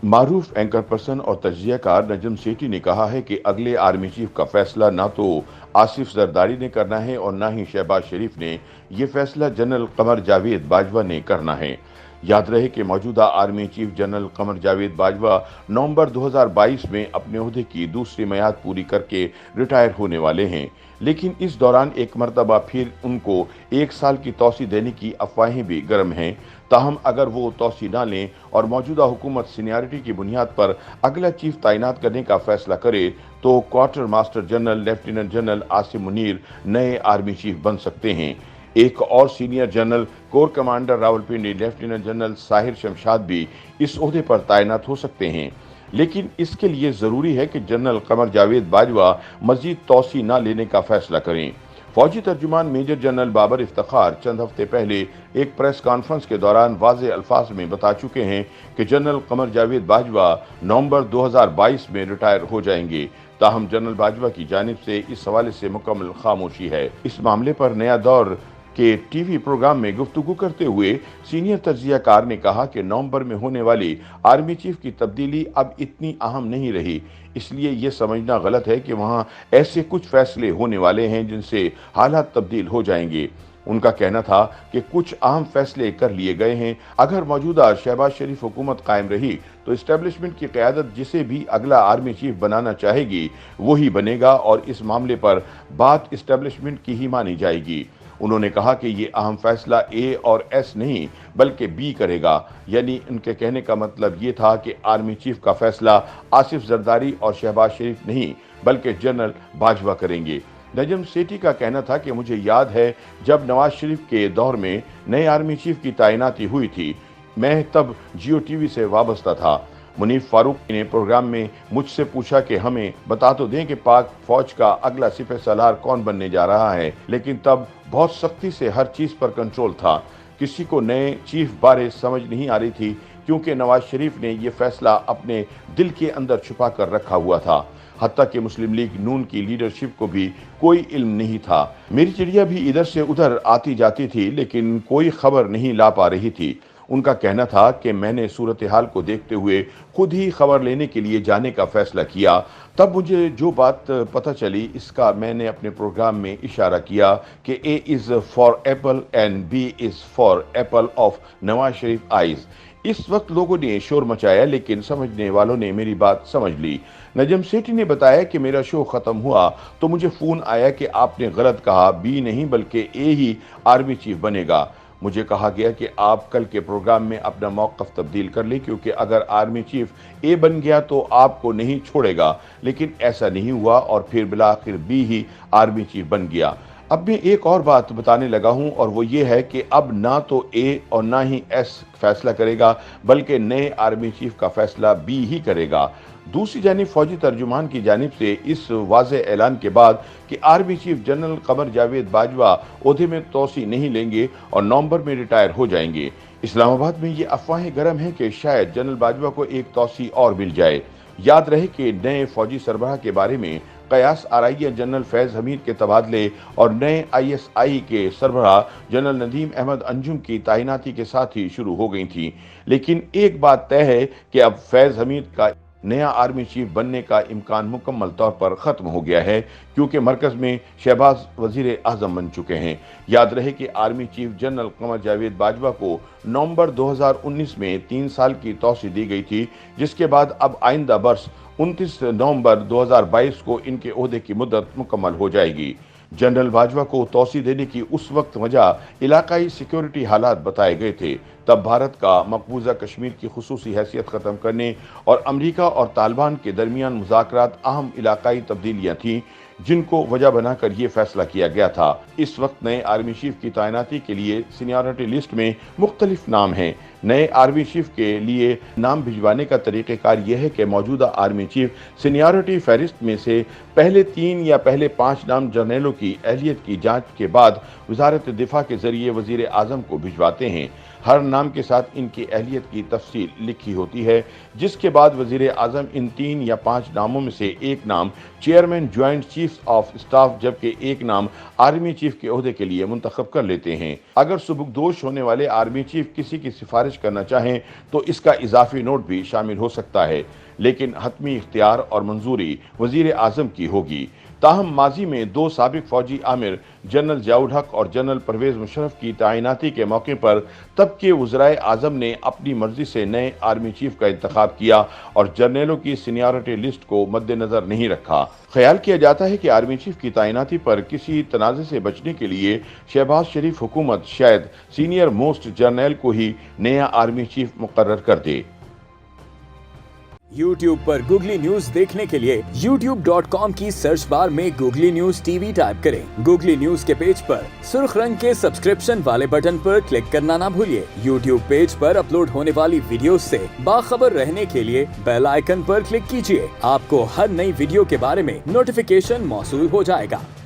मारूफ anchor person और तज्जियाकार नजम सेठी ने कहा है कि अगले आर्मी चीफ का फैसला ना तो आसिफ जरदारी ने करना है और ना ही शहबाज शरीफ ने। ये फैसला जनरल कमर जावेद बाजवा ने करना है। याद रहे कि मौजूदा army chief general Qamar Javed Bajwa नवंबर 2022 में अपने ओहदे की दूसरी मियाद पूरी करके रिटायर होने वाले हैं, लेकिन इस दौरान एक मरतबा फिर उनको 1 साल की तौसी देने की अफवाहें भी गर्म हैं। ताहम अगर वो तौसी ना लें और मौजूदा हुकूमत सीनियरिटी की बुनियाद पर अगला चीफ तैनात करने का फैसला करे तो quarter master general lieutenant general Asim Munir नए आर्मी चीफ बन सकते हैं। एक और senior general core commander Rawalpindi lieutenant general Sahir Shamshad भी इस ओहदे पर तैनात हो सकते हैं, लेकिन इसके लिए जरूरी है कि जनरल कमर जावेद बाजवा मजीद तौसी न लेने का फैसला करें। फौजी तर्जुमान मेजर जनरल बाबर इफ्तिखार चंद हफ्ते पहले एक प्रेस कॉन्फ्रेंस के दौरान वाज़े अल्फाज में बता चुके हैं कि जनरल कमर जावेद बाजवा नवंबर 2022 में रिटायर हो जाएंगे। ताहम जनरल बाजवा की जानिब से इस हवाले से मुकम्मल खामोशी है। इस मामले पर नया दौर के टीवी प्रोग्राम में गुफ्तगू करते हुए सीनियर तज्जियाकार ने कहा कि नवंबर में होने वाली आर्मी चीफ की तब्दीली अब इतनी अहम नहीं रही, इसलिए ये समझना गलत है कि वहां ऐसे कुछ फैसले होने वाले हैं जिनसे हालात तब्दील हो जाएंगे। उनका कहना था कि कुछ अहम फैसले कर लिए गए हैं। अगर मौजूदा शहबाज शरीफ हुकूमत कायम रही तो इस्टेब्लिशमेंट की क़यादत जिसे भी अगला आर्मी चीफ बनाना चाहेगी वही बनेगा और इस मामले पर बात इस्टेब्लिशमेंट की ही मानी जाएगी। उन्होंने कहा कि ये अहम फैसला ए और एस नहीं बल्कि बी करेगा, यानी उनके कहने का मतलब ये था कि आर्मी चीफ का फैसला आसिफ जरदारी और शहबाज शरीफ नहीं बल्कि जनरल बाजवा करेंगे। नजम सेठी का कहना था कि मुझे याद है जब नवाज शरीफ के दौर में नए आर्मी चीफ की तैनाती हुई थी, मैं तब जियो टीवी से वाबस्ता था। मुनीफ फारूक ने प्रोग्राम में मुझसे पूछा कि हमें बता तो दें कि पाक फौज का अगला सिपह सालार कौन बनने जा रहा है, लेकिन तब बहुत सख्ती से हर चीज़ पर कंट्रोल था। किसी को नए चीफ बारे समझ नहीं आ रही थी क्योंकि नवाज शरीफ ने यह फैसला अपने दिल के अंदर छुपा कर रखा हुआ था। हत्ता कि मुस्लिम लीग नून की लीडरशिप को भी कोई इल्म नहीं था। मेरी चिड़िया भी इधर से उधर आती जाती थी लेकिन कोई खबर नहीं ला पा रही थी। उनका कहना था कि मैंने सूरत हाल को देखते हुए खुद ही खबर लेने के लिए जाने का फैसला किया। तब मुझे जो बात पता चली इसका मैंने अपने प्रोग्राम में इशारा किया कि A is for apple and B is for apple of Nawaz Sharif eyes. इस वक्त लोगों ने शोर मचाया लेकिन समझने वालों ने मेरी बात समझ ली। नजम सेठी ने बताया कि मेरा शो खत्म हुआ तो मुझे फोन आया कि आपने गलत कहा, बी नहीं बल्कि ए ही आर्मी चीफ बनेगा। मुझे कहा गया कि आप कल के प्रोग्राम में अपना मौक़िफ़ तब्दील कर लें क्योंकि अगर आर्मी चीफ ए बन गया तो आपको नहीं छोड़ेगा, लेकिन ऐसा नहीं हुआ और फिर बिलाखिर बी ही आर्मी चीफ बन गया। अब मैं एक और बात बताने लगा हूं और वो ये है कि अब ना तो ए और ना ही एस फैसला करेगा बल्कि नए आर्मी चीफ का फैसला बी ही करेगा। दूसरी जानिब फौजी तर्जुमान की जानिब से इस वाज़े ऐलान के बाद कि army chief general Qamar Javed Bajwa ओहदे में तोसी नहीं लेंगे और नवंबर में रिटायर हो जाएंगे, इस्लामाबाद में ये अफवाहें गर्म हैं कि शायद जनरल बाजवा को एक तोसी और मिल जाए। याद रहे कि नए फौजी सरबराह के बारे में कयास आरैया जनरल फैज़ हमीद के तबादले और नए ISI के सरबराह जनरल नदीम अहमद अंजुम की तैनाती के साथ ही शुरू हो गई थी, लेकिन एक बात तय है कि अब फैज़ हमीद का नया आर्मी चीफ बनने का इम्कान मुकम्मल तौर पर ख़त्म हो गया है क्योंकि मरकज़ में शहबाज वज़ीर आज़म बन चुके हैं। याद रहे कि army chief general Qamar Javed Bajwa को नवंबर 2019 में 3 साल की तौसी दी गई थी, जिसके बाद अब आइंदा बरस 29 नवंबर 2022 को इनके ओहदे की मुद्दत मुकम्मल हो जाएगी। जनरल बाजवा को तौसी देने की उस वक्त वजह इलाकाई सिक्योरिटी हालात बताए गए थे। तब भारत का मकबूजा कश्मीर की खुसूसी हैसियत ख़त्म करने और अमरीका और तालिबान के दरमियान मुज़ाकरात अहम इलाकाई तब्दीलियाँ थीं जिनको वजह बनाकर ये फैसला किया गया था। इस वक्त नए आर्मी चीफ की तैनाती के लिए सीनियरिटी लिस्ट में मुख्तलिफ नाम हैं। नए आर्मी चीफ के लिए नाम भिजवाने का तरीक़ेकार यह है कि मौजूदा आर्मी चीफ सीनियरिटी फहरिस्त में से पहले 3 या पहले 5 नाम जर्नलों की अहलियत की जाँच के बाद वज़ारत दिफा के ज़रिए वज़ीर आज़म को भिजवाते हैं। ہر نام کے ساتھ ان کی اہلیت کی تفصیل لکھی ہوتی ہے، جس کے بعد وزیر اعظم ان 3 یا 5 ناموں میں سے ایک نام chairman joint chief of staff جبکہ ایک نام آرمی چیف کے عہدے کے لیے منتخب کر لیتے ہیں۔ اگر سبکدوش ہونے والے آرمی چیف کسی کی سفارش کرنا چاہیں تو اس کا اضافی نوٹ بھی شامل ہو سکتا ہے، لیکن حتمی اختیار اور منظوری وزیر اعظم کی ہوگی۔ تاہم ماضی میں 2 سابق فوجی آمر جنرل ضیاء الحق اور جنرل پرویز مشرف کی تعیناتی کے موقع پر تب کے وزرائے اعظم نے اپنی مرضی سے نئے آرمی چیف کا انتخاب کیا اور جرنیلوں کی سینیارٹی لسٹ کو مد نظر نہیں رکھا۔ خیال کیا جاتا ہے کہ آرمی چیف کی تعیناتی پر کسی تنازع سے بچنے کے لیے شہباز شریف حکومت شاید سینئر موسٹ جرنیل کو ہی نیا آرمی چیف مقرر کر دے۔ YouTube پر گوگلی نیوز دیکھنے کے لیے youtube.com کی سرچ بار میں googly news T V type کریں۔ گوگلی نیوز کے پیج پر سرخ رنگ کے سبسکرپشن والے بٹن پر کلک کرنا نہ بھولیے۔ YouTube پیج پر اپلوڈ ہونے والی ویڈیوز سے باخبر رہنے کے لیے بیل آئیکن پر کلک کیجیے۔ آپ کو ہر نئی ویڈیو کے بارے میں نوٹیفیکیشن موصول ہو جائے گا۔